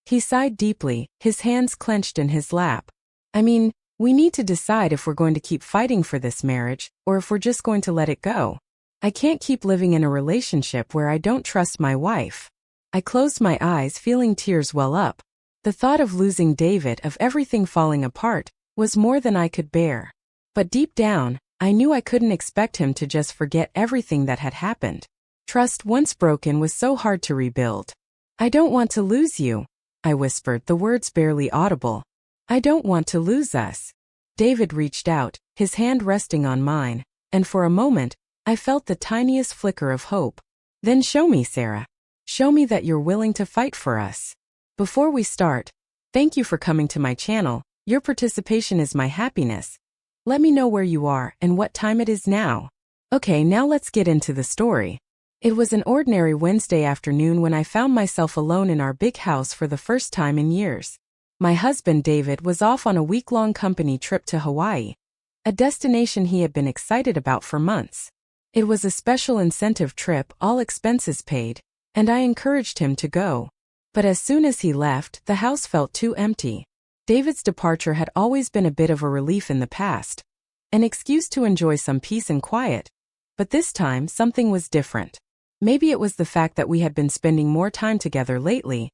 He sighed deeply, his hands clenched in his lap. I mean, we need to decide if we're going to keep fighting for this marriage, or if we're just going to let it go. I can't keep living in a relationship where I don't trust my wife. I closed my eyes, feeling tears well up. The thought of losing David, of everything falling apart, was more than I could bear. But deep down, I knew I couldn't expect him to just forget everything that had happened. Trust once broken was so hard to rebuild. I don't want to lose you, I whispered, the words barely audible. I don't want to lose us. David reached out, his hand resting on mine, and for a moment, I felt the tiniest flicker of hope. Then show me, Sarah. Show me that you're willing to fight for us. Before we start, thank you for coming to my channel. Your participation is my happiness. Let me know where you are and what time it is now. Okay, now let's get into the story. It was an ordinary Wednesday afternoon when I found myself alone in our big house for the first time in years. My husband David was off on a week-long company trip to Hawaii, a destination he had been excited about for months. It was a special incentive trip, all expenses paid, and I encouraged him to go. But as soon as he left, the house felt too empty. David's departure had always been a bit of a relief in the past, an excuse to enjoy some peace and quiet. But this time, something was different. Maybe it was the fact that we had been spending more time together lately,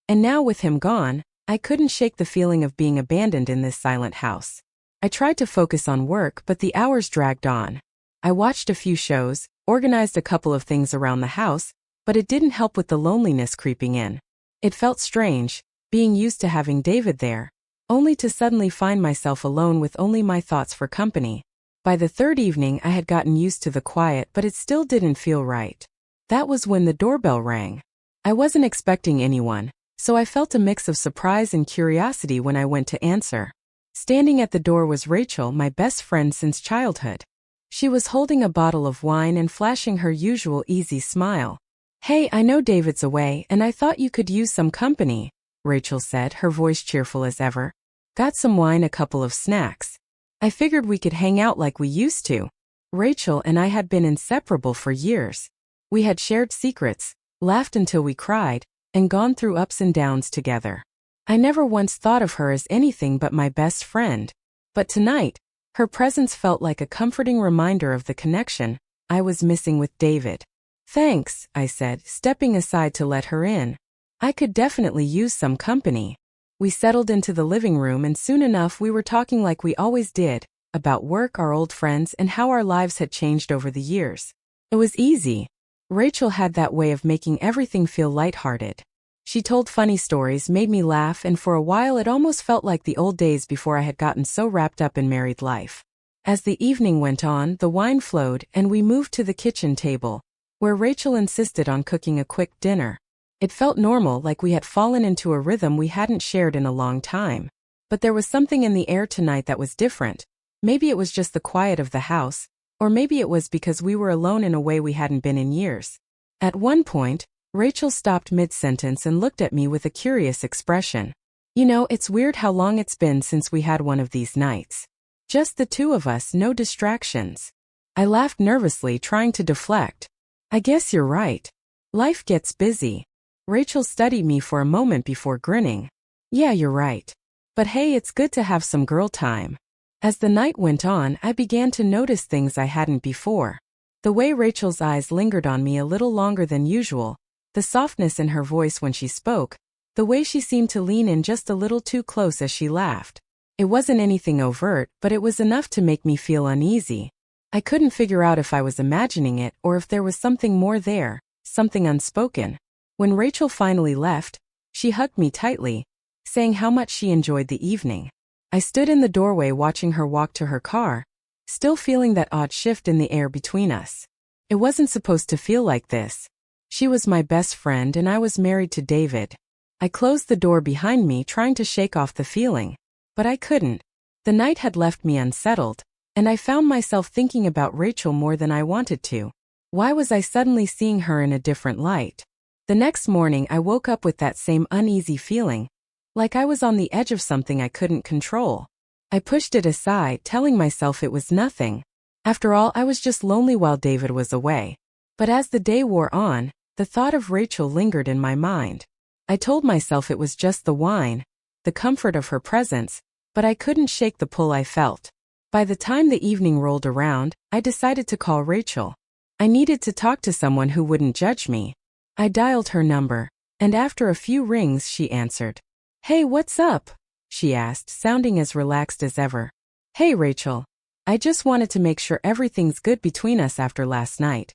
and now with him gone, I couldn't shake the feeling of being abandoned in this silent house. I tried to focus on work, but the hours dragged on. I watched a few shows, organized a couple of things around the house, but it didn't help with the loneliness creeping in. It felt strange, being used to having David there, only to suddenly find myself alone with only my thoughts for company. By the third evening I had gotten used to the quiet, but it still didn't feel right. That was when the doorbell rang. I wasn't expecting anyone, so I felt a mix of surprise and curiosity when I went to answer. Standing at the door was Rachel, my best friend since childhood. She was holding a bottle of wine and flashing her usual easy smile. Hey, I know David's away and I thought you could use some company, Rachel said, her voice cheerful as ever. Got some wine, a couple of snacks. I figured we could hang out like we used to. Rachel and I had been inseparable for years. We had shared secrets, laughed until we cried, and gone through ups and downs together. I never once thought of her as anything but my best friend. But tonight, her presence felt like a comforting reminder of the connection I was missing with David. Thanks, I said, stepping aside to let her in. I could definitely use some company. We settled into the living room and soon enough we were talking like we always did, about work, our old friends, and how our lives had changed over the years. It was easy. Rachel had that way of making everything feel lighthearted. She told funny stories, made me laugh, and for a while it almost felt like the old days before I had gotten so wrapped up in married life. As the evening went on, the wine flowed and we moved to the kitchen table, where Rachel insisted on cooking a quick dinner. It felt normal, like we had fallen into a rhythm we hadn't shared in a long time. But there was something in the air tonight that was different. Maybe it was just the quiet of the house, or maybe it was because we were alone in a way we hadn't been in years. At one point, Rachel stopped mid-sentence and looked at me with a curious expression. You know, it's weird how long it's been since we had one of these nights. Just the two of us, no distractions. I laughed nervously, trying to deflect. I guess you're right. Life gets busy. Rachel studied me for a moment before grinning. Yeah, you're right. But hey, it's good to have some girl time. As the night went on, I began to notice things I hadn't before. The way Rachel's eyes lingered on me a little longer than usual, the softness in her voice when she spoke, the way she seemed to lean in just a little too close as she laughed. It wasn't anything overt, but it was enough to make me feel uneasy. I couldn't figure out if I was imagining it or if there was something more there, something unspoken. When Rachel finally left, she hugged me tightly, saying how much she enjoyed the evening. I stood in the doorway watching her walk to her car, still feeling that odd shift in the air between us. It wasn't supposed to feel like this. She was my best friend and I was married to David. I closed the door behind me, trying to shake off the feeling. But I couldn't. The night had left me unsettled, and I found myself thinking about Rachel more than I wanted to. Why was I suddenly seeing her in a different light? The next morning I woke up with that same uneasy feeling, like I was on the edge of something I couldn't control. I pushed it aside, telling myself it was nothing. After all, I was just lonely while David was away. But as the day wore on, the thought of Rachel lingered in my mind. I told myself it was just the wine, the comfort of her presence, but I couldn't shake the pull I felt. By the time the evening rolled around, I decided to call Rachel. I needed to talk to someone who wouldn't judge me. I dialed her number, and after a few rings she answered. "Hey, what's up?" she asked, sounding as relaxed as ever. "Hey, Rachel. I just wanted to make sure everything's good between us after last night,"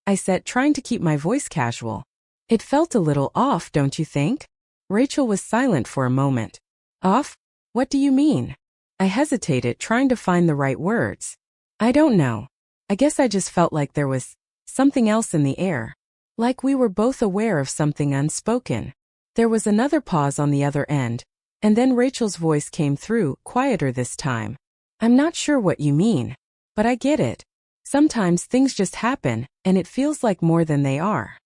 I said, trying to keep my voice casual. "It felt a little off, don't you think?" Rachel was silent for a moment. "Off? What do you mean?" I hesitated, trying to find the right words. "I don't know. I guess I just felt like there was something else in the air. Like we were both aware of something unspoken." There was another pause on the other end, and then Rachel's voice came through, quieter this time. "I'm not sure what you mean, but I get it. Sometimes things just happen, and it feels like more than they are."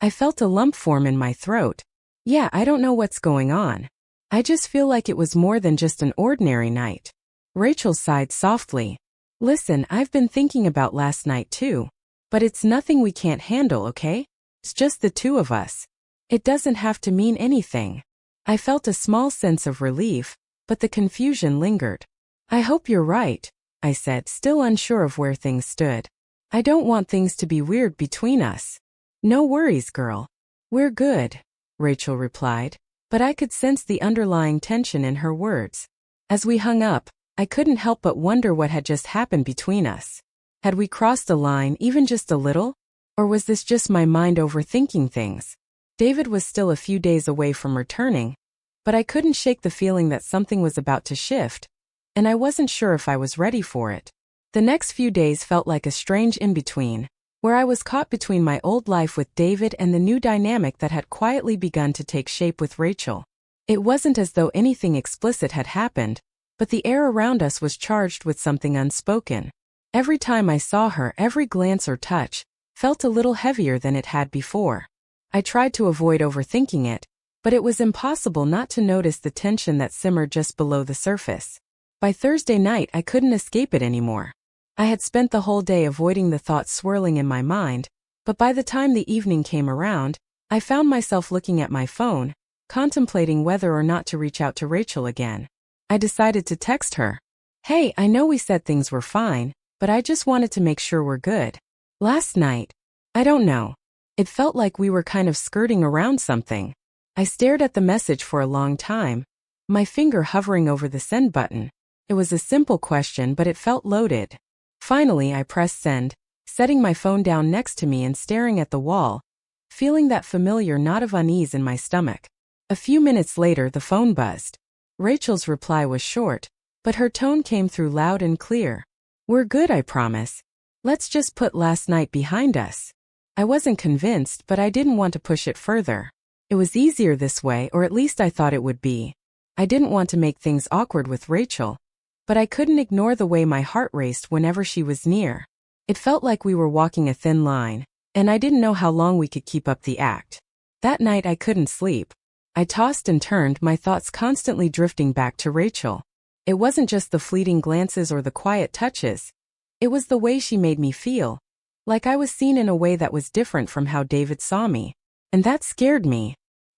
I felt a lump form in my throat. "Yeah, I don't know what's going on. I just feel like it was more than just an ordinary night." Rachel sighed softly. "Listen, I've been thinking about last night too. But it's nothing we can't handle, okay? It's just the two of us. It doesn't have to mean anything." I felt a small sense of relief, but the confusion lingered. "I hope you're right," I said, still unsure of where things stood. "I don't want things to be weird between us." "No worries, girl. We're good," Rachel replied, but I could sense the underlying tension in her words. As we hung up, I couldn't help but wonder what had just happened between us. Had we crossed a line, even just a little? Or was this just my mind overthinking things? David was still a few days away from returning, but I couldn't shake the feeling that something was about to shift, and I wasn't sure if I was ready for it. The next few days felt like a strange in-between, where I was caught between my old life with David and the new dynamic that had quietly begun to take shape with Rachel. It wasn't as though anything explicit had happened, but the air around us was charged with something unspoken. Every time I saw her, every glance or touch felt a little heavier than it had before. I tried to avoid overthinking it, but it was impossible not to notice the tension that simmered just below the surface. By Thursday night, I couldn't escape it anymore. I had spent the whole day avoiding the thoughts swirling in my mind, but by the time the evening came around, I found myself looking at my phone, contemplating whether or not to reach out to Rachel again. I decided to text her. "Hey, I know we said things were fine, but I just wanted to make sure we're good. Last night, I don't know. It felt like we were kind of skirting around something." I stared at the message for a long time, my finger hovering over the send button. It was a simple question, but it felt loaded. Finally, I pressed send, setting my phone down next to me and staring at the wall, feeling that familiar knot of unease in my stomach. A few minutes later, the phone buzzed. Rachel's reply was short, but her tone came through loud and clear. "We're good, I promise. Let's just put last night behind us." I wasn't convinced, but I didn't want to push it further. It was easier this way, or at least I thought it would be. I didn't want to make things awkward with Rachel, but I couldn't ignore the way my heart raced whenever she was near. It felt like we were walking a thin line, and I didn't know how long we could keep up the act. That night I couldn't sleep. I tossed and turned, my thoughts constantly drifting back to Rachel. It wasn't just the fleeting glances or the quiet touches. It was the way she made me feel, like I was seen in a way that was different from how David saw me. And that scared me.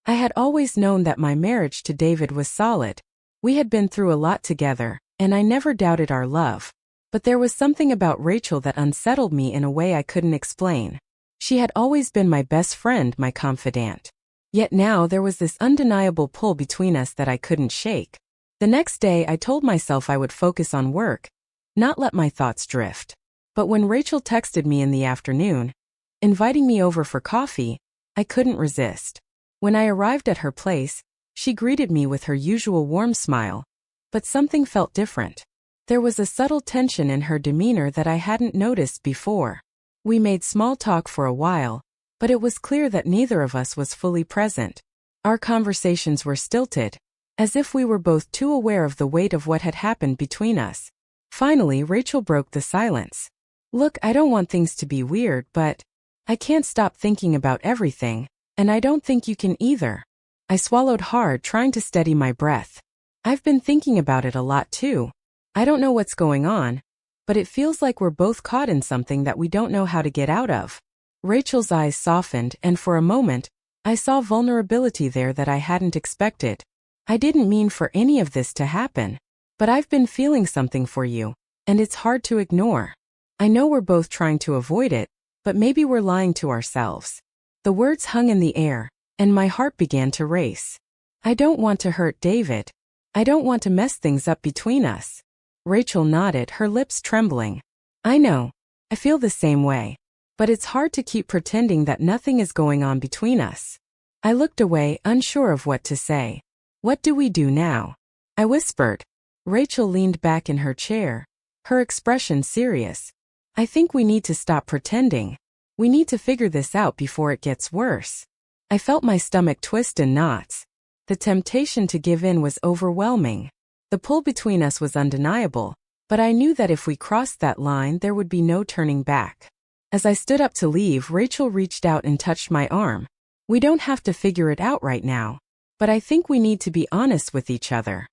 I had always known that my marriage to David was solid. We had been through a lot together, and I never doubted our love. But there was something about Rachel that unsettled me in a way I couldn't explain. She had always been my best friend, my confidant. Yet now there was this undeniable pull between us that I couldn't shake. The next day I told myself I would focus on work, not let my thoughts drift. But when Rachel texted me in the afternoon, inviting me over for coffee, I couldn't resist. When I arrived at her place, she greeted me with her usual warm smile, but something felt different. There was a subtle tension in her demeanor that I hadn't noticed before. We made small talk for a while, but it was clear that neither of us was fully present. Our conversations were stilted, as if we were both too aware of the weight of what had happened between us. Finally, Rachel broke the silence. "Look, I don't want things to be weird, but I can't stop thinking about everything, and I don't think you can either." I swallowed hard, trying to steady my breath. "I've been thinking about it a lot too. I don't know what's going on, but it feels like we're both caught in something that we don't know how to get out of." Rachel's eyes softened, and for a moment, I saw vulnerability there that I hadn't expected. I didn't mean for any of this to happen, but I've been feeling something for you, and it's hard to ignore. I know we're both trying to avoid it, but maybe we're lying to ourselves. The words hung in the air, and my heart began to race. I don't want to hurt David. I don't want to mess things up between us. Rachel nodded, her lips trembling. I know. I feel the same way. But it's hard to keep pretending that nothing is going on between us. I looked away, unsure of what to say. What do we do now? I whispered. Rachel leaned back in her chair, her expression serious. I think we need to stop pretending. We need to figure this out before it gets worse. I felt my stomach twist in knots. The temptation to give in was overwhelming. The pull between us was undeniable, but I knew that if we crossed that line there would be no turning back. As I stood up to leave, Rachel reached out and touched my arm. We don't have to figure it out right now, but I think we need to be honest with each other.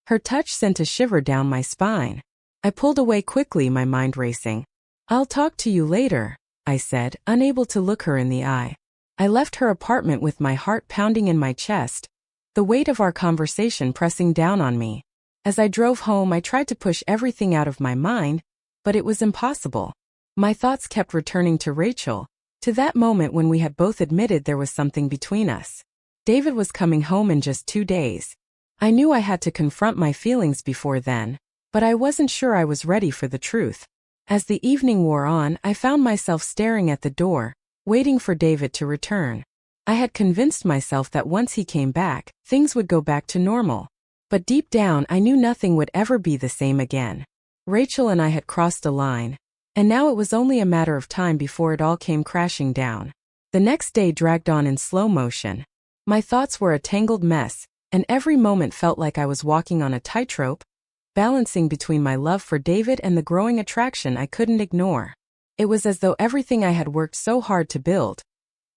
Her touch sent a shiver down my spine. I pulled away quickly, my mind racing. I'll talk to you later, I said, unable to look her in the eye. I left her apartment with my heart pounding in my chest, the weight of our conversation pressing down on me. As I drove home, I tried to push everything out of my mind, but it was impossible. My thoughts kept returning to Rachel, to that moment when we had both admitted there was something between us. David was coming home in just 2 days. I knew I had to confront my feelings before then, but I wasn't sure I was ready for the truth. As the evening wore on, I found myself staring at the door, waiting for David to return. I had convinced myself that once he came back, things would go back to normal. But deep down, I knew nothing would ever be the same again. Rachel and I had crossed a line, and now it was only a matter of time before it all came crashing down. The next day dragged on in slow motion. My thoughts were a tangled mess, and every moment felt like I was walking on a tightrope, balancing between my love for David and the growing attraction I couldn't ignore. It was as though everything I had worked so hard to build,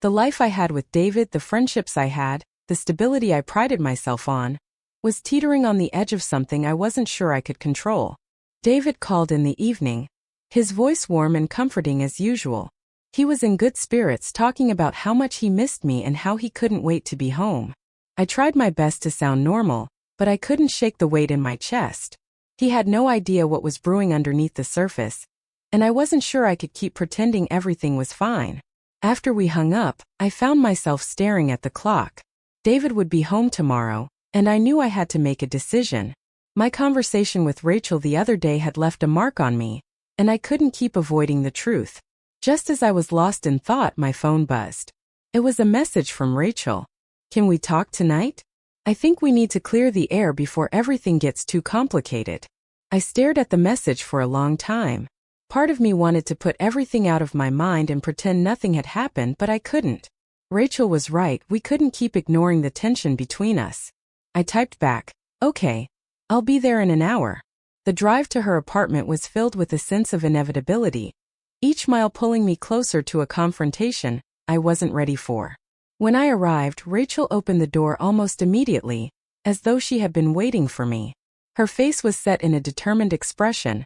the life I had with David, the friendships I had, the stability I prided myself on, was teetering on the edge of something I wasn't sure I could control. David called in the evening, his voice warm and comforting as usual. He was in good spirits, talking about how much he missed me and how he couldn't wait to be home. I tried my best to sound normal, but I couldn't shake the weight in my chest. He had no idea what was brewing underneath the surface, and I wasn't sure I could keep pretending everything was fine. After we hung up, I found myself staring at the clock. David would be home tomorrow, and I knew I had to make a decision. My conversation with Rachel the other day had left a mark on me, and I couldn't keep avoiding the truth. Just as I was lost in thought, my phone buzzed. It was a message from Rachel. Can we talk tonight? I think we need to clear the air before everything gets too complicated. I stared at the message for a long time. Part of me wanted to put everything out of my mind and pretend nothing had happened, but I couldn't. Rachel was right, we couldn't keep ignoring the tension between us. I typed back, okay, I'll be there in an hour. The drive to her apartment was filled with a sense of inevitability, each mile pulling me closer to a confrontation I wasn't ready for. When I arrived, Rachel opened the door almost immediately, as though she had been waiting for me. Her face was set in a determined expression,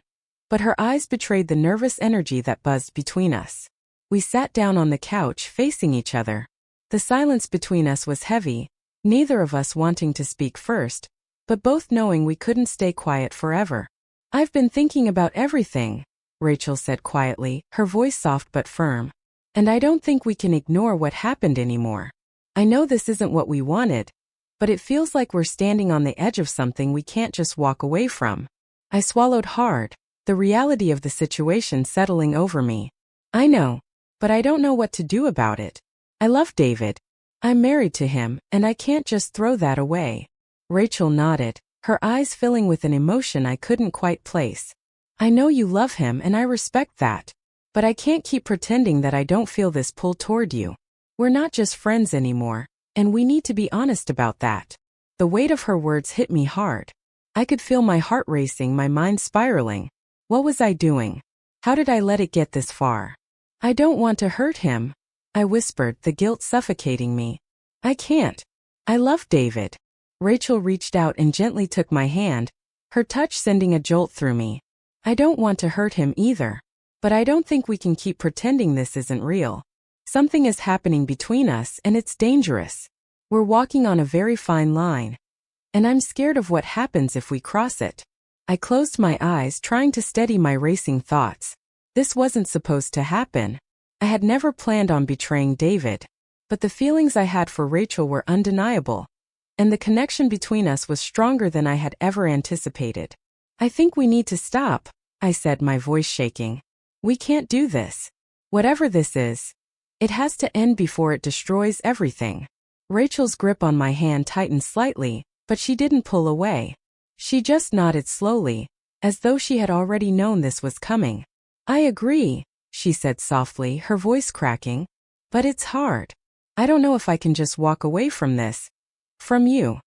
but her eyes betrayed the nervous energy that buzzed between us. We sat down on the couch facing each other. The silence between us was heavy, neither of us wanting to speak first, but both knowing we couldn't stay quiet forever. I've been thinking about everything, Rachel said quietly, her voice soft but firm. And I don't think we can ignore what happened anymore. I know this isn't what we wanted, but it feels like we're standing on the edge of something we can't just walk away from. I swallowed hard, the reality of the situation settling over me. I know, but I don't know what to do about it. I love David. I'm married to him, and I can't just throw that away. Rachel nodded, her eyes filling with an emotion I couldn't quite place. I know you love him and I respect that, but I can't keep pretending that I don't feel this pull toward you. We're not just friends anymore, and we need to be honest about that. The weight of her words hit me hard. I could feel my heart racing, my mind spiraling. What was I doing? How did I let it get this far? I don't want to hurt him, I whispered, the guilt suffocating me. I can't. I love David. Rachel reached out and gently took my hand, her touch sending a jolt through me. I don't want to hurt him either, but I don't think we can keep pretending this isn't real. Something is happening between us and it's dangerous. We're walking on a very fine line. And I'm scared of what happens if we cross it. I closed my eyes, trying to steady my racing thoughts. This wasn't supposed to happen. I had never planned on betraying David. But the feelings I had for Rachel were undeniable. And the connection between us was stronger than I had ever anticipated. I think we need to stop, I said, my voice shaking. We can't do this. Whatever this is, it has to end before it destroys everything. Rachel's grip on my hand tightened slightly, but she didn't pull away. She just nodded slowly, as though she had already known this was coming. I agree, she said softly, her voice cracking. But it's hard. I don't know if I can just walk away from this. From you.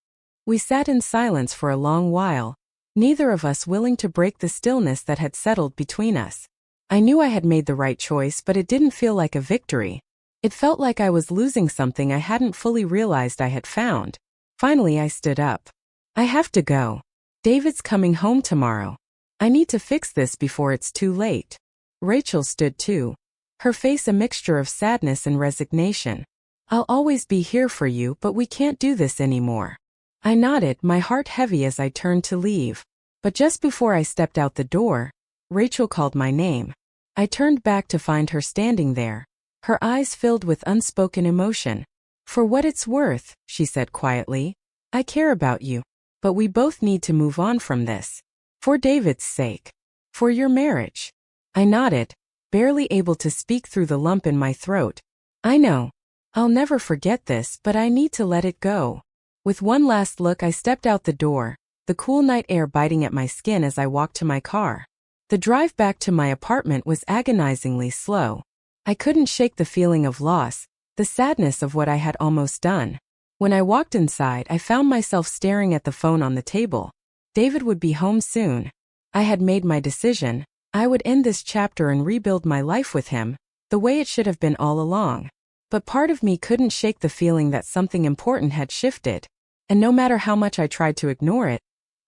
We sat in silence for a long while, neither of us willing to break the stillness that had settled between us. I knew I had made the right choice, but it didn't feel like a victory. It felt like I was losing something I hadn't fully realized I had found. Finally, I stood up. I have to go. David's coming home tomorrow. I need to fix this before it's too late. Rachel stood too, her face a mixture of sadness and resignation. I'll always be here for you, but we can't do this anymore. I nodded, my heart heavy as I turned to leave. But just before I stepped out the door, Rachel called my name. I turned back to find her standing there, her eyes filled with unspoken emotion. For what it's worth, she said quietly, I care about you. But we both need to move on from this. For David's sake. For your marriage. I nodded, barely able to speak through the lump in my throat. I know. I'll never forget this, but I need to let it go. With one last look, I stepped out the door, the cool night air biting at my skin as I walked to my car. The drive back to my apartment was agonizingly slow. I couldn't shake the feeling of loss, the sadness of what I had almost done. When I walked inside, I found myself staring at the phone on the table. David would be home soon. I had made my decision. I would end this chapter and rebuild my life with him, the way it should have been all along. But part of me couldn't shake the feeling that something important had shifted. And no matter how much I tried to ignore it,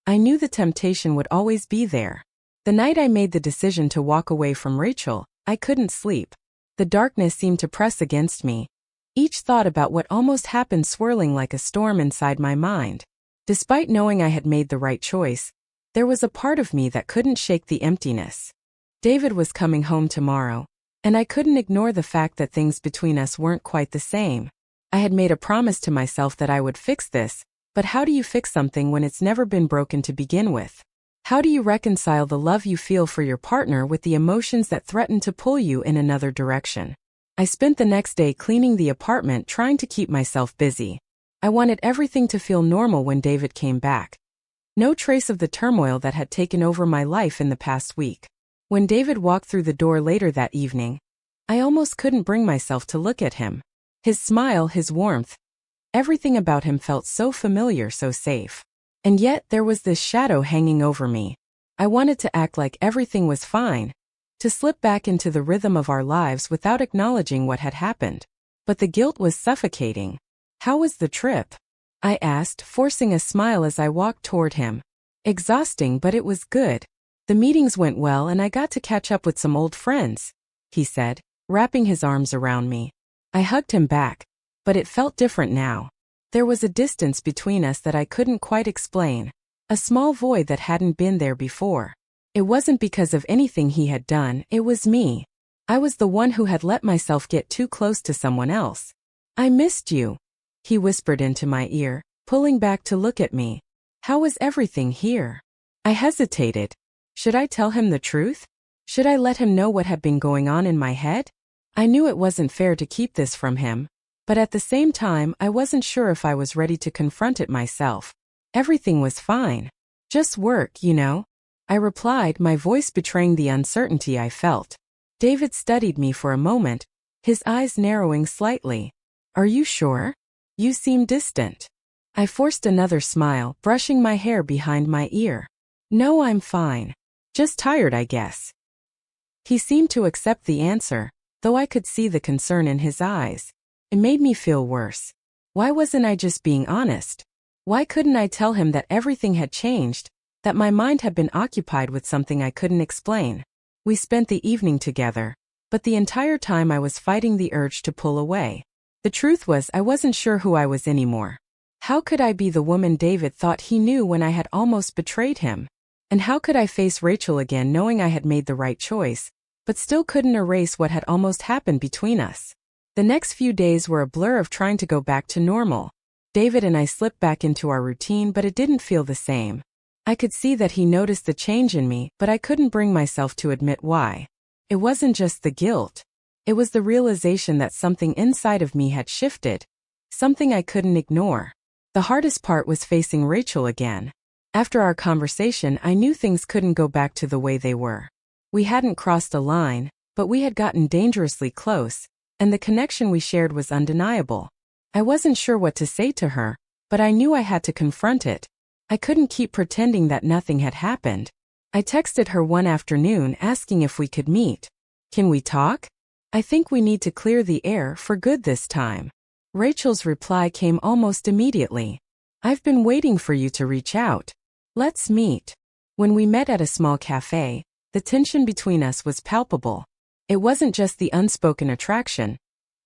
I knew the temptation would always be there. The night I made the decision to walk away from Rachel, I couldn't sleep. The darkness seemed to press against me, each thought about what almost happened swirling like a storm inside my mind. Despite knowing I had made the right choice, there was a part of me that couldn't shake the emptiness. David was coming home tomorrow, and I couldn't ignore the fact that things between us weren't quite the same. I had made a promise to myself that I would fix this, but how do you fix something when it's never been broken to begin with? How do you reconcile the love you feel for your partner with the emotions that threaten to pull you in another direction? I spent the next day cleaning the apartment, trying to keep myself busy. I wanted everything to feel normal when David came back. No trace of the turmoil that had taken over my life in the past week. When David walked through the door later that evening, I almost couldn't bring myself to look at him. His smile, his warmth, everything about him felt so familiar, so safe. And yet there was this shadow hanging over me. I wanted to act like everything was fine, to slip back into the rhythm of our lives without acknowledging what had happened. But the guilt was suffocating. How was the trip? I asked, forcing a smile as I walked toward him. Exhausting, but it was good. The meetings went well and I got to catch up with some old friends, he said, wrapping his arms around me. I hugged him back, but it felt different now. There was a distance between us that I couldn't quite explain, a small void that hadn't been there before. It wasn't because of anything he had done, it was me. I was the one who had let myself get too close to someone else. I missed you, he whispered into my ear, pulling back to look at me. How was everything here? I hesitated. Should I tell him the truth? Should I let him know what had been going on in my head? I knew it wasn't fair to keep this from him, but at the same time I wasn't sure if I was ready to confront it myself. Everything was fine. Just work, you know, I replied, my voice betraying the uncertainty I felt. David studied me for a moment, his eyes narrowing slightly. Are you sure? You seem distant. I forced another smile, brushing my hair behind my ear. No, I'm fine. Just tired, I guess. He seemed to accept the answer, though I could see the concern in his eyes. It made me feel worse. Why wasn't I just being honest? Why couldn't I tell him that everything had changed, that my mind had been occupied with something I couldn't explain? We spent the evening together, but the entire time I was fighting the urge to pull away. The truth was, I wasn't sure who I was anymore. How could I be the woman David thought he knew when I had almost betrayed him? And how could I face Rachel again knowing I had made the right choice, but still couldn't erase what had almost happened between us? The next few days were a blur of trying to go back to normal. David and I slipped back into our routine, but it didn't feel the same. I could see that he noticed the change in me, but I couldn't bring myself to admit why. It wasn't just the guilt. It was the realization that something inside of me had shifted, something I couldn't ignore. The hardest part was facing Rachel again. After our conversation, I knew things couldn't go back to the way they were. We hadn't crossed a line, but we had gotten dangerously close, and the connection we shared was undeniable. I wasn't sure what to say to her, but I knew I had to confront it. I couldn't keep pretending that nothing had happened. I texted her one afternoon asking if we could meet. "Can we talk? I think we need to clear the air for good this time." Rachel's reply came almost immediately. "I've been waiting for you to reach out. Let's meet." When we met at a small cafe, the tension between us was palpable. It wasn't just the unspoken attraction.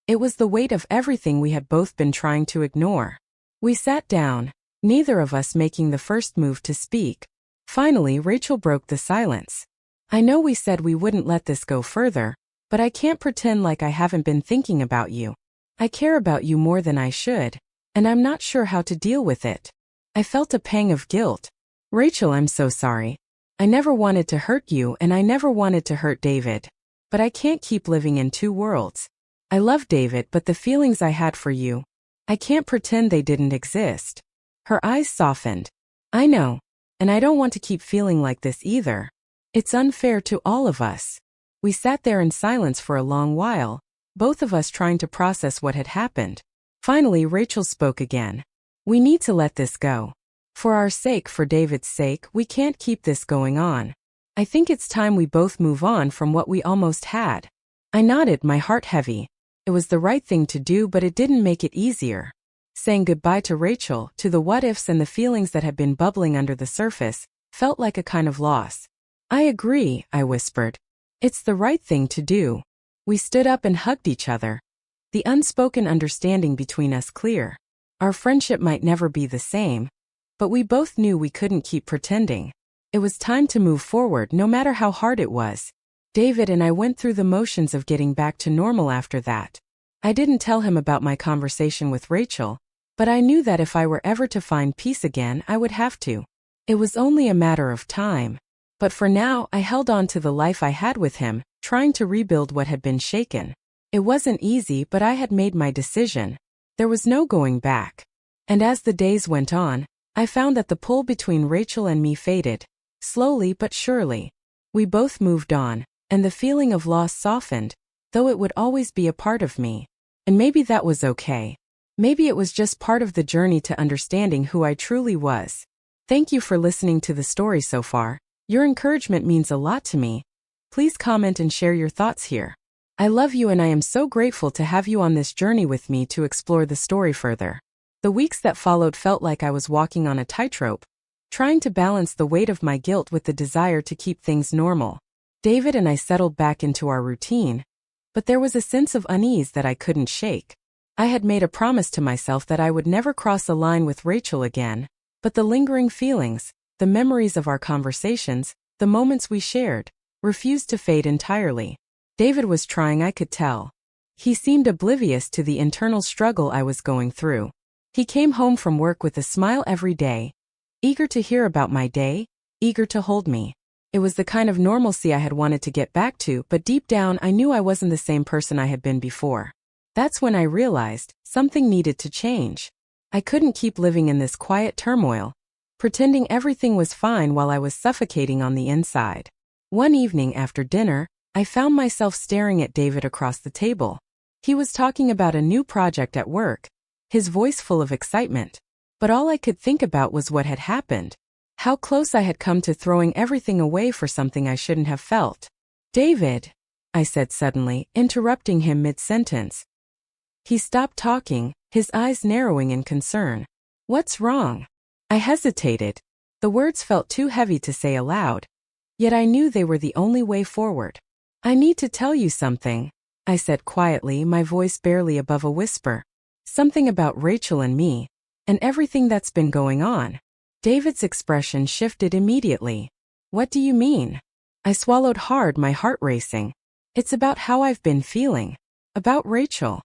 It was the weight of everything we had both been trying to ignore. We sat down, neither of us making the first move to speak. Finally, Rachel broke the silence. "I know we said we wouldn't let this go further, but I can't pretend like I haven't been thinking about you. I care about you more than I should, and I'm not sure how to deal with it." I felt a pang of guilt. "Rachel, I'm so sorry. I never wanted to hurt you and I never wanted to hurt David. But I can't keep living in two worlds. I love David, but the feelings I had for you, I can't pretend they didn't exist." Her eyes softened. "I know. And I don't want to keep feeling like this either. It's unfair to all of us." We sat there in silence for a long while, both of us trying to process what had happened. Finally, Rachel spoke again. "We need to let this go. For our sake, for David's sake, we can't keep this going on. I think it's time we both move on from what we almost had." I nodded, my heart heavy. It was the right thing to do, but it didn't make it easier. Saying goodbye to Rachel, to the what-ifs and the feelings that had been bubbling under the surface, felt like a kind of loss. "I agree," I whispered. "It's the right thing to do." We stood up and hugged each other. The unspoken understanding between us clear. Our friendship might never be the same, but we both knew we couldn't keep pretending. It was time to move forward, no matter how hard it was. David and I went through the motions of getting back to normal after that. I didn't tell him about my conversation with Rachel, but I knew that if I were ever to find peace again, I would have to. It was only a matter of time. But for now, I held on to the life I had with him, trying to rebuild what had been shaken. It wasn't easy, but I had made my decision. There was no going back. And as the days went on, I found that the pull between Rachel and me faded, slowly but surely. We both moved on, and the feeling of loss softened, though it would always be a part of me. And maybe that was okay. Maybe it was just part of the journey to understanding who I truly was. Thank you for listening to the story so far. Your encouragement means a lot to me. Please comment and share your thoughts here. I love you and I am so grateful to have you on this journey with me to explore the story further. The weeks that followed felt like I was walking on a tightrope, trying to balance the weight of my guilt with the desire to keep things normal. David and I settled back into our routine, but there was a sense of unease that I couldn't shake. I had made a promise to myself that I would never cross a line with Rachel again, but the lingering feelings, the memories of our conversations, the moments we shared, refused to fade entirely. David was trying, I could tell. He seemed oblivious to the internal struggle I was going through. He came home from work with a smile every day, eager to hear about my day, eager to hold me. It was the kind of normalcy I had wanted to get back to, but deep down I knew I wasn't the same person I had been before. That's when I realized something needed to change. I couldn't keep living in this quiet turmoil, pretending everything was fine while I was suffocating on the inside. One evening after dinner, I found myself staring at David across the table. He was talking about a new project at work, his voice full of excitement. But all I could think about was what had happened. How close I had come to throwing everything away for something I shouldn't have felt. "David," I said suddenly, interrupting him mid-sentence. He stopped talking, his eyes narrowing in concern. "What's wrong?" I hesitated. The words felt too heavy to say aloud. Yet I knew they were the only way forward. I need to tell you something, I said quietly, my voice barely above a whisper. Something about Rachel and me, and everything that's been going on. David's expression shifted immediately. What do you mean? I swallowed hard, my heart racing. It's about how I've been feeling. About Rachel.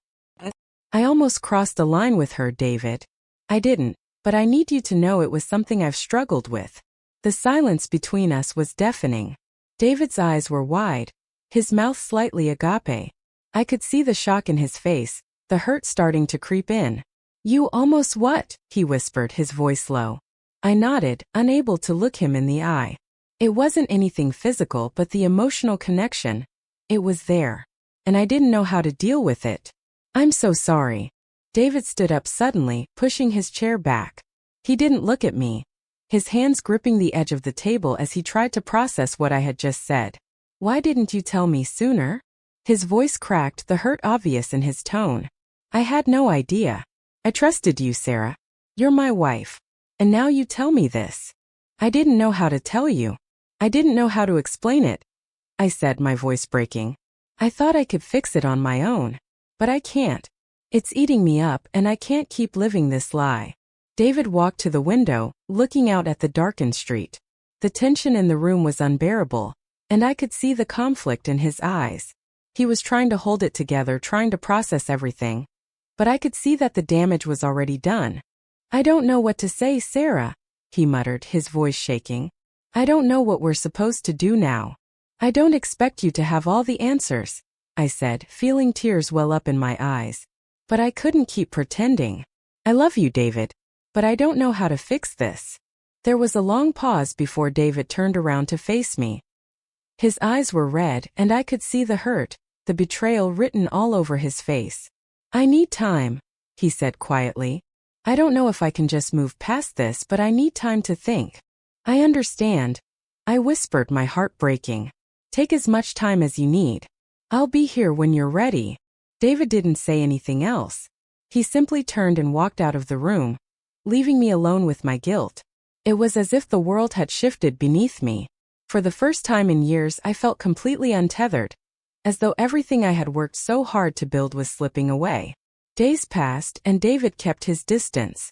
I almost crossed a line with her, David. I didn't, but I need you to know it was something I've struggled with. The silence between us was deafening. David's eyes were wide, his mouth slightly agape. I could see the shock in his face, the hurt starting to creep in. You almost what? He whispered, his voice low. I nodded, unable to look him in the eye. It wasn't anything physical, but the emotional connection. It was there. And I didn't know how to deal with it. I'm so sorry. David stood up suddenly, pushing his chair back. He didn't look at me, his hands gripping the edge of the table as he tried to process what I had just said. Why didn't you tell me sooner? His voice cracked, the hurt obvious in his tone. I had no idea. I trusted you, Sarah. You're my wife. And now you tell me this. I didn't know how to tell you. I didn't know how to explain it, I said, my voice breaking. I thought I could fix it on my own. But I can't. It's eating me up, and I can't keep living this lie. David walked to the window, looking out at the darkened street. The tension in the room was unbearable, and I could see the conflict in his eyes. He was trying to hold it together, trying to process everything. But I could see that the damage was already done. I don't know what to say, Sarah, he muttered, his voice shaking. I don't know what we're supposed to do now. I don't expect you to have all the answers, I said, feeling tears well up in my eyes. But I couldn't keep pretending. I love you, David, but I don't know how to fix this. There was a long pause before David turned around to face me. His eyes were red, and I could see the hurt, the betrayal written all over his face. I need time, he said quietly. I don't know if I can just move past this, but I need time to think. I understand, I whispered, my heart breaking. Take as much time as you need. I'll be here when you're ready. David didn't say anything else. He simply turned and walked out of the room, leaving me alone with my guilt. It was as if the world had shifted beneath me. For the first time in years, I felt completely untethered, as though everything I had worked so hard to build was slipping away. Days passed, and David kept his distance.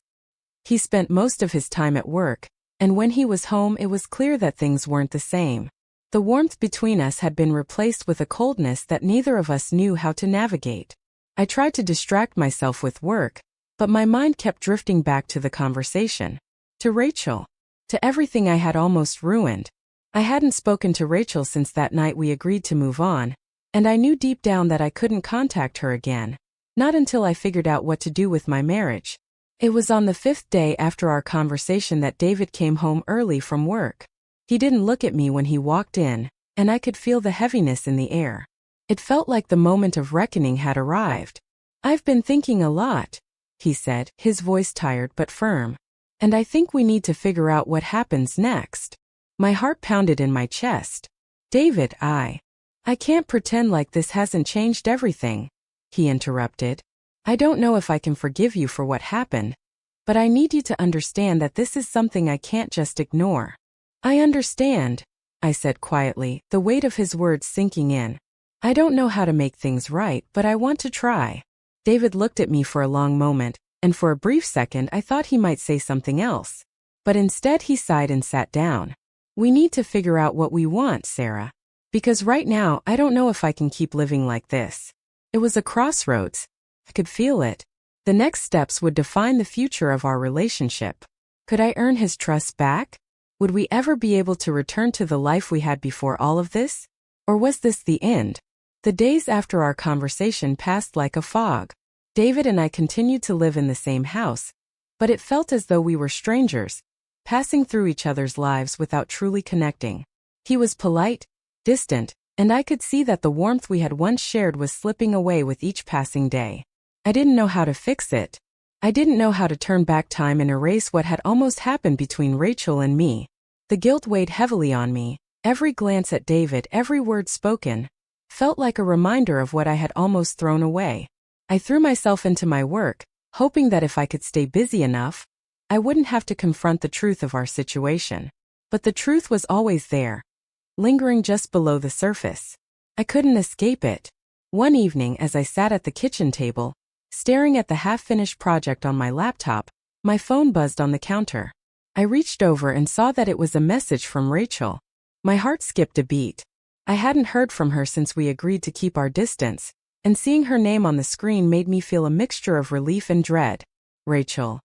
He spent most of his time at work, and when he was home, it was clear that things weren't the same. The warmth between us had been replaced with a coldness that neither of us knew how to navigate. I tried to distract myself with work, but my mind kept drifting back to the conversation. To Rachel. To everything I had almost ruined. I hadn't spoken to Rachel since that night we agreed to move on, and I knew deep down that I couldn't contact her again. Not until I figured out what to do with my marriage. It was on the 5th day after our conversation that David came home early from work. He didn't look at me when he walked in, and I could feel the heaviness in the air. It felt like the moment of reckoning had arrived. I've been thinking a lot, he said, his voice tired but firm. And I think we need to figure out what happens next. My heart pounded in my chest. David, I can't pretend like this hasn't changed everything, he interrupted. I don't know if I can forgive you for what happened, but I need you to understand that this is something I can't just ignore. I understand, I said quietly, the weight of his words sinking in. I don't know how to make things right, but I want to try. David looked at me for a long moment, and for a brief second I thought he might say something else. But instead he sighed and sat down. We need to figure out what we want, Sarah. Because right now, I don't know if I can keep living like this. It was a crossroads. I could feel it. The next steps would define the future of our relationship. Could I earn his trust back? Would we ever be able to return to the life we had before all of this? Or was this the end? The days after our conversation passed like a fog. David and I continued to live in the same house, but it felt as though we were strangers, passing through each other's lives without truly connecting. He was polite, distant, and I could see that the warmth we had once shared was slipping away with each passing day. I didn't know how to fix it. I didn't know how to turn back time and erase what had almost happened between Rachel and me. The guilt weighed heavily on me. Every glance at David, every word spoken, felt like a reminder of what I had almost thrown away. I threw myself into my work, hoping that if I could stay busy enough, I wouldn't have to confront the truth of our situation. But the truth was always there, lingering just below the surface. I couldn't escape it. One evening as I sat at the kitchen table, staring at the half-finished project on my laptop, my phone buzzed on the counter. I reached over and saw that it was a message from Rachel. My heart skipped a beat. I hadn't heard from her since we agreed to keep our distance, and seeing her name on the screen made me feel a mixture of relief and dread. Rachel.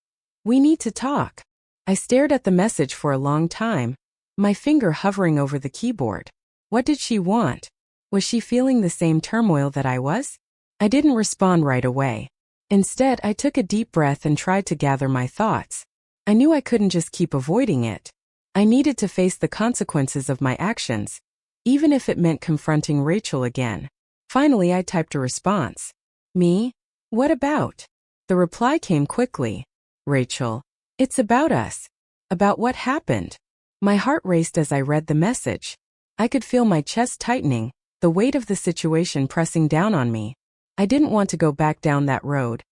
We need to talk. I stared at the message for a long time, my finger hovering over the keyboard. What did she want? Was she feeling the same turmoil that I was? I didn't respond right away. Instead, I took a deep breath and tried to gather my thoughts. I knew I couldn't just keep avoiding it. I needed to face the consequences of my actions, even if it meant confronting Rachel again. Finally, I typed a response. Me? What about? The reply came quickly. Rachel. It's about us. About what happened. My heart raced as I read the message. I could feel my chest tightening, the weight of the situation pressing down on me. I didn't want to go back down that road.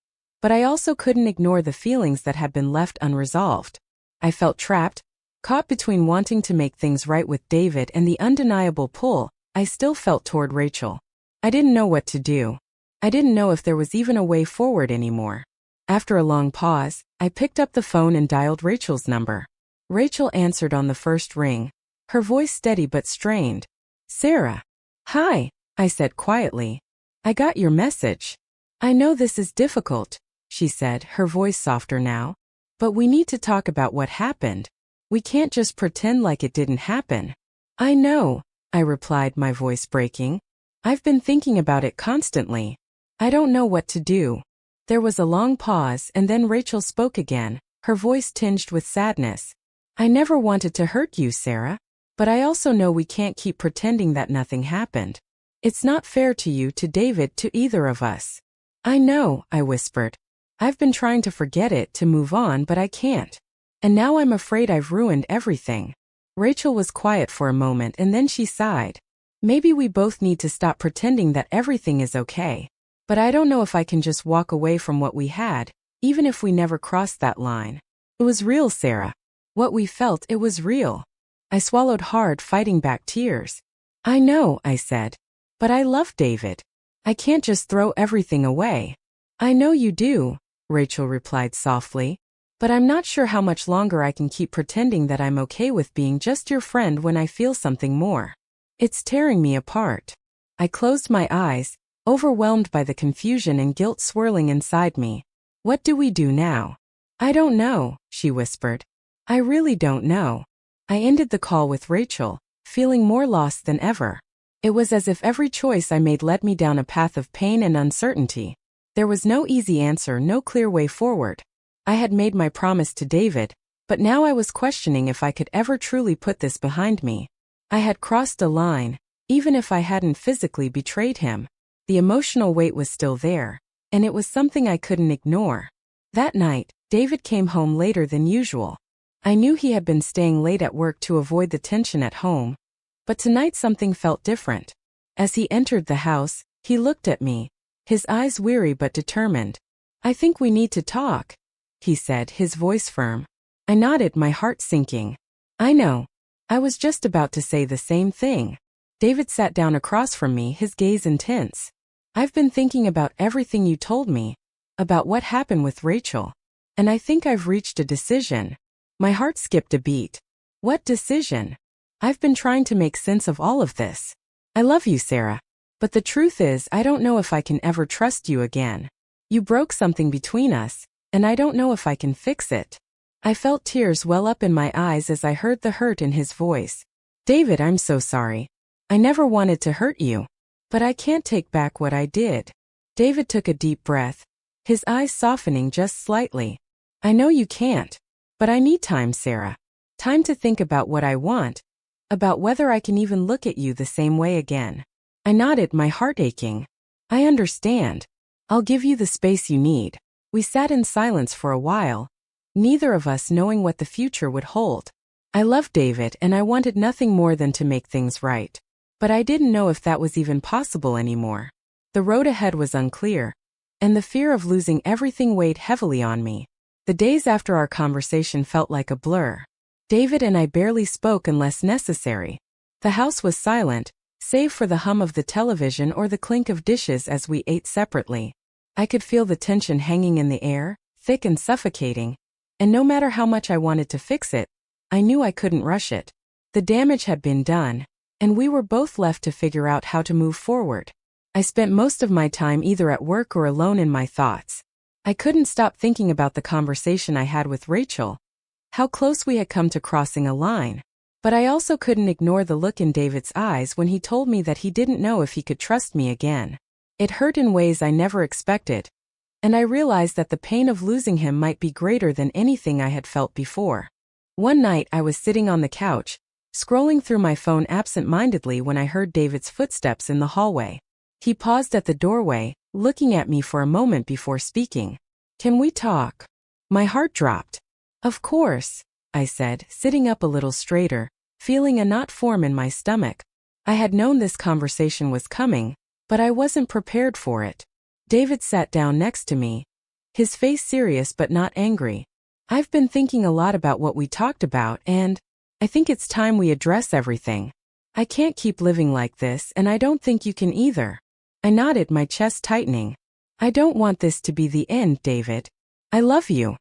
But I also couldn't ignore the feelings that had been left unresolved. I felt trapped, caught between wanting to make things right with David and the undeniable pull I still felt toward Rachel. I didn't know what to do. I didn't know if there was even a way forward anymore. After a long pause, I picked up the phone and dialed Rachel's number. Rachel answered on the first ring, her voice steady but strained. Sarah. Hi, I said quietly. I got your message. I know this is difficult, she said, her voice softer now. But we need to talk about what happened. We can't just pretend like it didn't happen. I know, I replied, my voice breaking. I've been thinking about it constantly. I don't know what to do. There was a long pause and then Rachel spoke again, her voice tinged with sadness. I never wanted to hurt you, Sarah. But I also know we can't keep pretending that nothing happened. It's not fair to you, to David, to either of us. I know, I whispered. I've been trying to forget it, to move on, but I can't. And now I'm afraid I've ruined everything. Rachel was quiet for a moment and then she sighed. Maybe we both need to stop pretending that everything is okay. But I don't know if I can just walk away from what we had, even if we never crossed that line. It was real, Sarah. What we felt, it was real. I swallowed hard, fighting back tears. I know, I said. But I love David. I can't just throw everything away. I know you do, Rachel replied softly. But I'm not sure how much longer I can keep pretending that I'm okay with being just your friend when I feel something more. It's tearing me apart. I closed my eyes, overwhelmed by the confusion and guilt swirling inside me. What do we do now? I don't know, she whispered. I really don't know. I ended the call with Rachel, feeling more lost than ever. It was as if every choice I made led me down a path of pain and uncertainty. There was no easy answer, no clear way forward. I had made my promise to David, but now I was questioning if I could ever truly put this behind me. I had crossed a line, even if I hadn't physically betrayed him. The emotional weight was still there, and it was something I couldn't ignore. That night, David came home later than usual. I knew he had been staying late at work to avoid the tension at home. But tonight something felt different. As he entered the house, he looked at me, his eyes weary but determined. I think we need to talk, he said, his voice firm. I nodded, my heart sinking. I know. I was just about to say the same thing. David sat down across from me, his gaze intense. I've been thinking about everything you told me, about what happened with Rachel. And I think I've reached a decision. My heart skipped a beat. What decision? I've been trying to make sense of all of this. I love you, Sarah. But the truth is, I don't know if I can ever trust you again. You broke something between us, and I don't know if I can fix it. I felt tears well up in my eyes as I heard the hurt in his voice. David, I'm so sorry. I never wanted to hurt you. But I can't take back what I did. David took a deep breath, his eyes softening just slightly. I know you can't. But I need time, Sarah. Time to think about what I want. About whether I can even look at you the same way again. I nodded, my heart aching. I understand. I'll give you the space you need. We sat in silence for a while, neither of us knowing what the future would hold. I loved David and I wanted nothing more than to make things right. But I didn't know if that was even possible anymore. The road ahead was unclear, and the fear of losing everything weighed heavily on me. The days after our conversation felt like a blur. David and I barely spoke unless necessary. The house was silent, save for the hum of the television or the clink of dishes as we ate separately. I could feel the tension hanging in the air, thick and suffocating, and no matter how much I wanted to fix it, I knew I couldn't rush it. The damage had been done, and we were both left to figure out how to move forward. I spent most of my time either at work or alone in my thoughts. I couldn't stop thinking about the conversation I had with Rachel, how close we had come to crossing a line. But I also couldn't ignore the look in David's eyes when he told me that he didn't know if he could trust me again. It hurt in ways I never expected, and I realized that the pain of losing him might be greater than anything I had felt before. One night I was sitting on the couch, scrolling through my phone absent-mindedly when I heard David's footsteps in the hallway. He paused at the doorway, looking at me for a moment before speaking. "Can we talk?" My heart dropped. "Of course," I said, sitting up a little straighter, feeling a knot form in my stomach. I had known this conversation was coming, but I wasn't prepared for it. David sat down next to me, his face serious but not angry. "I've been thinking a lot about what we talked about, and I think it's time we address everything. I can't keep living like this, and I don't think you can either." I nodded, my chest tightening. "I don't want this to be the end, David. I love you."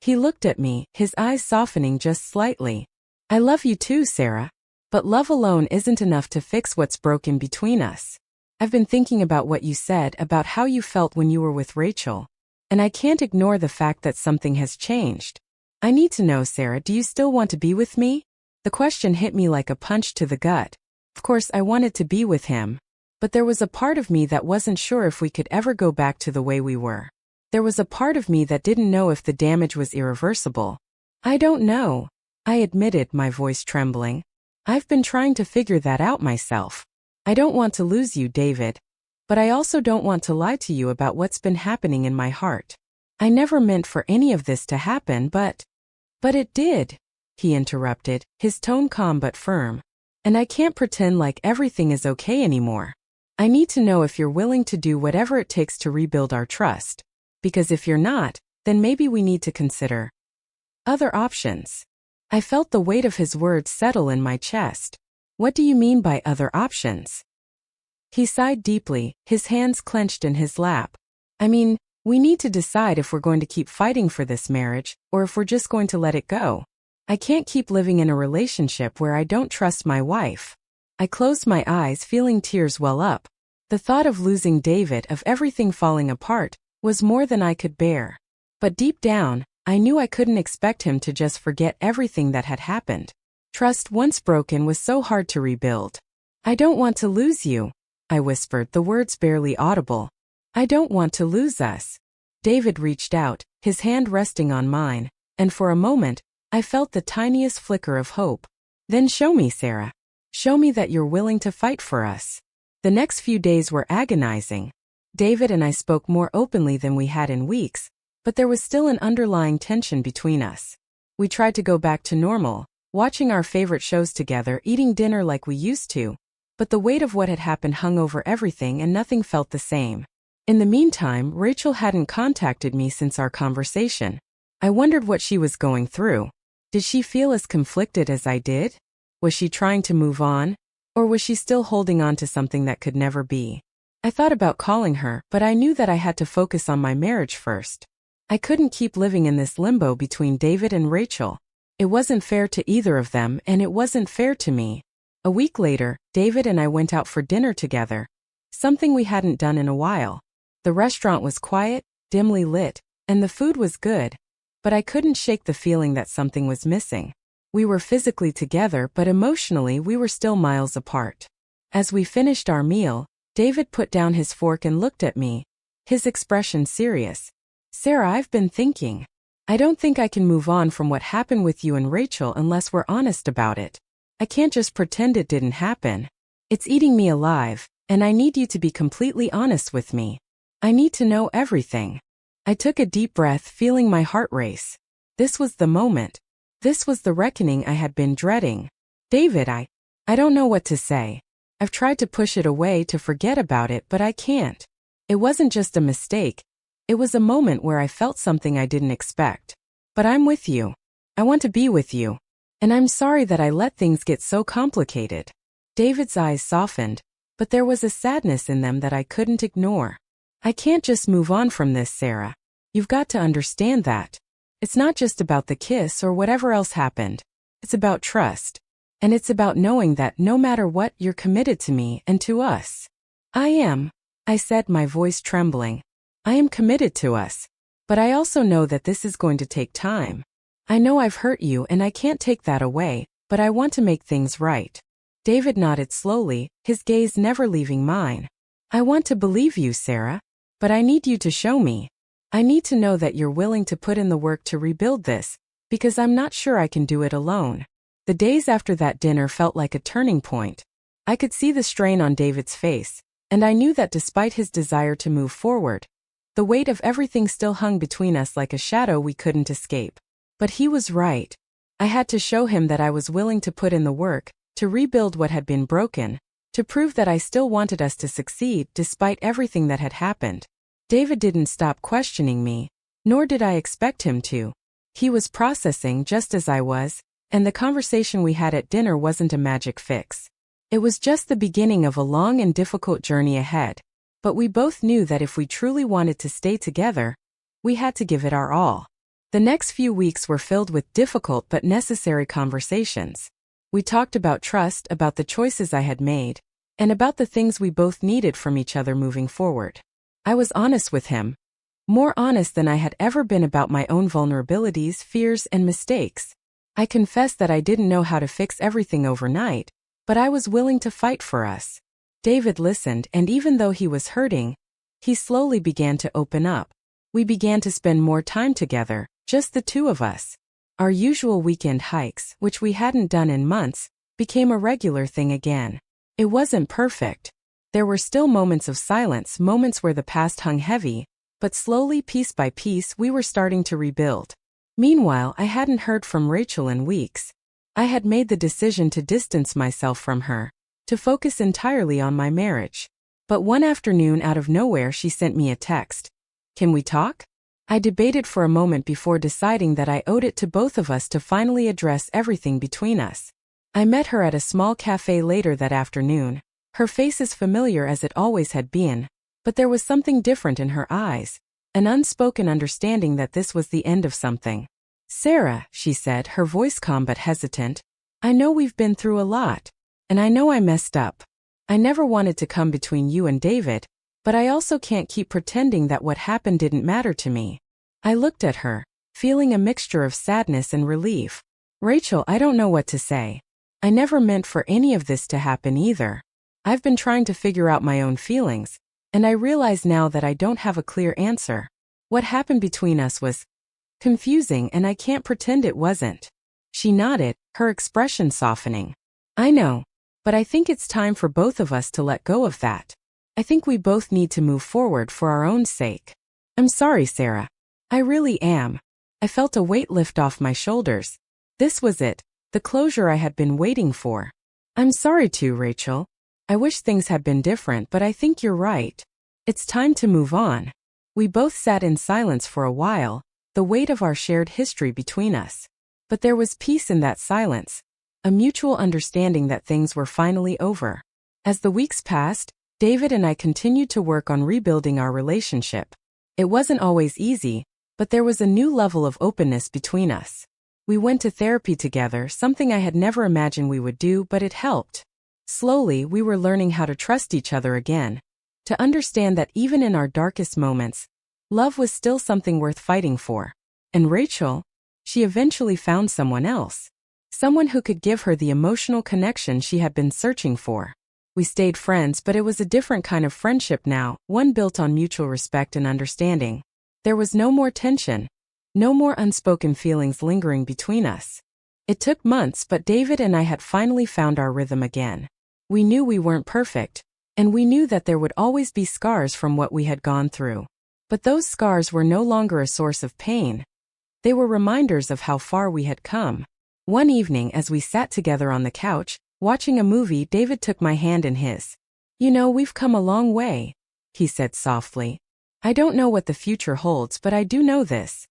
He looked at me, his eyes softening just slightly. "I love you too, Sarah. But love alone isn't enough to fix what's broken between us. I've been thinking about what you said about how you felt when you were with Rachel, and I can't ignore the fact that something has changed. I need to know, Sarah, do you still want to be with me?" The question hit me like a punch to the gut. Of course, I wanted to be with him, but there was a part of me that wasn't sure if we could ever go back to the way we were. There was a part of me that didn't know if the damage was irreversible. "I don't know," I admitted, my voice trembling. "I've been trying to figure that out myself. I don't want to lose you, David, but I also don't want to lie to you about what's been happening in my heart. I never meant for any of this to happen, but it did," he interrupted, his tone calm but firm. "And I can't pretend like everything is okay anymore. I need to know if you're willing to do whatever it takes to rebuild our trust. Because if you're not, then maybe we need to consider other options." I felt the weight of his words settle in my chest. "What do you mean by other options?" He sighed deeply, his hands clenched in his lap. "I mean, we need to decide if we're going to keep fighting for this marriage, or if we're just going to let it go. I can't keep living in a relationship where I don't trust my wife." I closed my eyes, feeling tears well up. The thought of losing David, of everything falling apart, was more than I could bear. But deep down, I knew I couldn't expect him to just forget everything that had happened. Trust once broken was so hard to rebuild. "I don't want to lose you," I whispered, the words barely audible. "I don't want to lose us." David reached out, his hand resting on mine, and for a moment, I felt the tiniest flicker of hope. "Then show me, Sarah. Show me that you're willing to fight for us." The next few days were agonizing. David and I spoke more openly than we had in weeks, but there was still an underlying tension between us. We tried to go back to normal, watching our favorite shows together, eating dinner like we used to, but the weight of what had happened hung over everything and nothing felt the same. In the meantime, Rachel hadn't contacted me since our conversation. I wondered what she was going through. Did she feel as conflicted as I did? Was she trying to move on? Or was she still holding on to something that could never be? I thought about calling her, but I knew that I had to focus on my marriage first. I couldn't keep living in this limbo between David and Rachel. It wasn't fair to either of them, and it wasn't fair to me. A week later, David and I went out for dinner together, something we hadn't done in a while. The restaurant was quiet, dimly lit, and the food was good, but I couldn't shake the feeling that something was missing. We were physically together, but emotionally we were still miles apart. As we finished our meal, David put down his fork and looked at me, his expression serious. "Sarah, I've been thinking. I don't think I can move on from what happened with you and Rachel unless we're honest about it. I can't just pretend it didn't happen. It's eating me alive, and I need you to be completely honest with me. I need to know everything." I took a deep breath, feeling my heart race. This was the moment. This was the reckoning I had been dreading. "David, I don't know what to say. I've tried to push it away, to forget about it, but I can't. It wasn't just a mistake. It was a moment where I felt something I didn't expect. But I'm with you. I want to be with you. And I'm sorry that I let things get so complicated." David's eyes softened, but there was a sadness in them that I couldn't ignore. I can't just move on from this, Sarah. You've got to understand that. It's not just about the kiss or whatever else happened. It's about trust. And it's about knowing that no matter what, you're committed to me and to us. I am, I said, my voice trembling. I am committed to us. But I also know that this is going to take time. I know I've hurt you and I can't take that away, but I want to make things right. David nodded slowly, his gaze never leaving mine. I want to believe you, Sarah. But I need you to show me. I need to know that you're willing to put in the work to rebuild this, because I'm not sure I can do it alone. The days after that dinner felt like a turning point. I could see the strain on David's face, and I knew that despite his desire to move forward, the weight of everything still hung between us like a shadow we couldn't escape. But he was right. I had to show him that I was willing to put in the work, to rebuild what had been broken, to prove that I still wanted us to succeed despite everything that had happened. David didn't stop questioning me, nor did I expect him to. He was processing just as I was, and the conversation we had at dinner wasn't a magic fix. It was just the beginning of a long and difficult journey ahead. But we both knew that if we truly wanted to stay together, we had to give it our all. The next few weeks were filled with difficult but necessary conversations. We talked about trust, about the choices I had made, and about the things we both needed from each other moving forward. I was honest with him, more honest than I had ever been about my own vulnerabilities, fears, and mistakes. I confessed that I didn't know how to fix everything overnight, but I was willing to fight for us. David listened, and even though he was hurting, he slowly began to open up. We began to spend more time together, just the two of us. Our usual weekend hikes, which we hadn't done in months, became a regular thing again. It wasn't perfect. There were still moments of silence, moments where the past hung heavy, but slowly, piece by piece, we were starting to rebuild. Meanwhile, I hadn't heard from Rachel in weeks. I had made the decision to distance myself from her, to focus entirely on my marriage. But one afternoon, out of nowhere, she sent me a text. Can we talk? I debated for a moment before deciding that I owed it to both of us to finally address everything between us. I met her at a small cafe later that afternoon. Her face as familiar as it always had been, but there was something different in her eyes, an unspoken understanding that this was the end of something. Sarah, she said, her voice calm but hesitant, I know we've been through a lot, and I know I messed up. I never wanted to come between you and David, but I also can't keep pretending that what happened didn't matter to me. I looked at her, feeling a mixture of sadness and relief. Rachel, I don't know what to say. I never meant for any of this to happen either. I've been trying to figure out my own feelings, and I realize now that I don't have a clear answer. What happened between us was confusing, and I can't pretend it wasn't. She nodded, her expression softening. I know, but I think it's time for both of us to let go of that. I think we both need to move forward for our own sake. I'm sorry, Sarah. I really am. I felt a weight lift off my shoulders. This was it, the closure I had been waiting for. I'm sorry too, Rachel. I wish things had been different, but I think you're right. It's time to move on. We both sat in silence for a while, the weight of our shared history between us. But there was peace in that silence, a mutual understanding that things were finally over. As the weeks passed, David and I continued to work on rebuilding our relationship. It wasn't always easy, but there was a new level of openness between us. We went to therapy together, something I had never imagined we would do, but it helped. Slowly, we were learning how to trust each other again, to understand that even in our darkest moments, love was still something worth fighting for. And Rachel, she eventually found someone else. Someone who could give her the emotional connection she had been searching for. We stayed friends, but it was a different kind of friendship now, one built on mutual respect and understanding. There was no more tension, no more unspoken feelings lingering between us. It took months, but David and I had finally found our rhythm again. We knew we weren't perfect, and we knew that there would always be scars from what we had gone through. But those scars were no longer a source of pain. They were reminders of how far we had come. One evening, as we sat together on the couch, watching a movie, David took my hand in his. You know, we've come a long way, he said softly. I don't know what the future holds, but I do know this.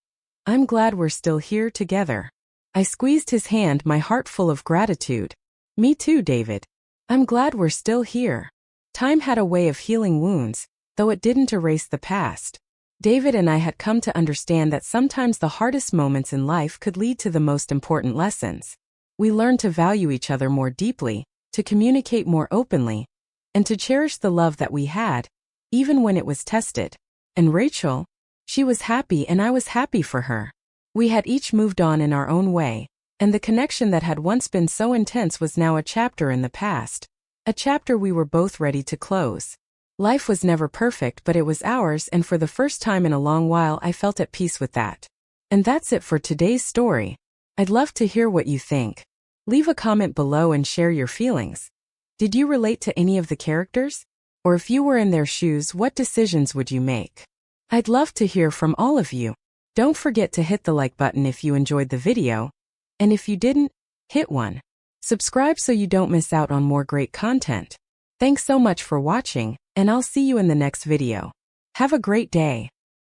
I'm glad we're still here together. I squeezed his hand, my heart full of gratitude. Me too, David. I'm glad we're still here. Time had a way of healing wounds, though it didn't erase the past. David and I had come to understand that sometimes the hardest moments in life could lead to the most important lessons. We learned to value each other more deeply, to communicate more openly, and to cherish the love that we had, even when it was tested. And Rachel? She was happy and I was happy for her. We had each moved on in our own way, and the connection that had once been so intense was now a chapter in the past, a chapter we were both ready to close. Life was never perfect, but it was ours, and for the first time in a long while I felt at peace with that. And that's it for today's story. I'd love to hear what you think. Leave a comment below and share your feelings. Did you relate to any of the characters? Or if you were in their shoes, what decisions would you make? I'd love to hear from all of you. Don't forget to hit the like button if you enjoyed the video. And if you didn't, hit one. Subscribe so you don't miss out on more great content. Thanks so much for watching, and I'll see you in the next video. Have a great day.